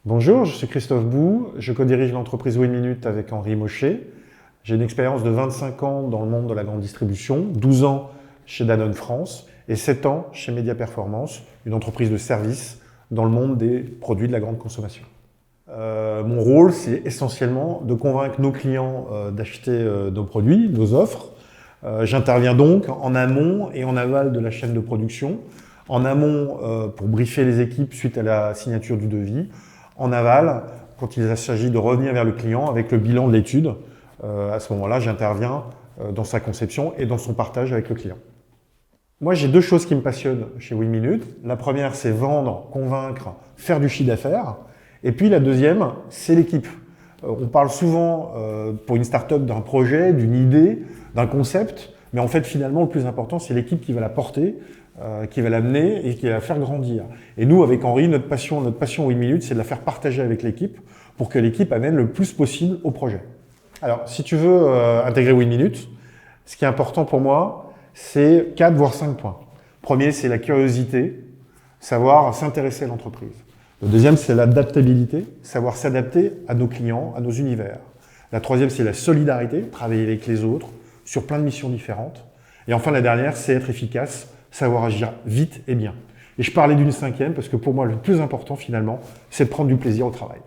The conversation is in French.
Bonjour, je suis Christophe Bou, je co-dirige l'entreprise WinMinute avec Henri Mochet. J'ai une expérience de 25 ans dans le monde de la grande distribution, 12 ans chez Danone France et 7 ans chez Média Performance, une entreprise de service dans le monde des produits de la grande consommation. Mon rôle, c'est essentiellement de convaincre nos clients d'acheter nos produits, nos offres. J'interviens donc en amont et en aval de la chaîne de production. En amont, pour briefer les équipes suite à la signature du devis. En aval, quand il s'agit de revenir vers le client avec le bilan de l'étude. À ce moment-là, j'interviens dans sa conception et dans son partage avec le client. Moi, j'ai deux choses qui me passionnent chez WinMinute. La première, c'est vendre, convaincre, faire du chiffre d'affaires. Et puis la deuxième, c'est l'équipe. On parle souvent pour une start-up d'un projet, d'une idée, d'un concept, mais en fait, finalement, le plus important, c'est l'équipe qui va la porter, qui va l'amener et qui va la faire grandir. Et nous, avec Henri, notre passion WinMinute, c'est de la faire partager avec l'équipe pour que l'équipe amène le plus possible au projet. Alors, si tu veux intégrer WinMinute, ce qui est important pour moi, c'est 4 voire 5 points. Premier, c'est la curiosité, savoir s'intéresser à l'entreprise. Le deuxième, c'est l'adaptabilité, savoir s'adapter à nos clients, à nos univers. La troisième, c'est la solidarité, travailler avec les autres sur plein de missions différentes. Et enfin, la dernière, c'est être efficace, savoir agir vite et bien. Et je parlais d'une cinquième parce que pour moi, le plus important finalement, c'est de prendre du plaisir au travail.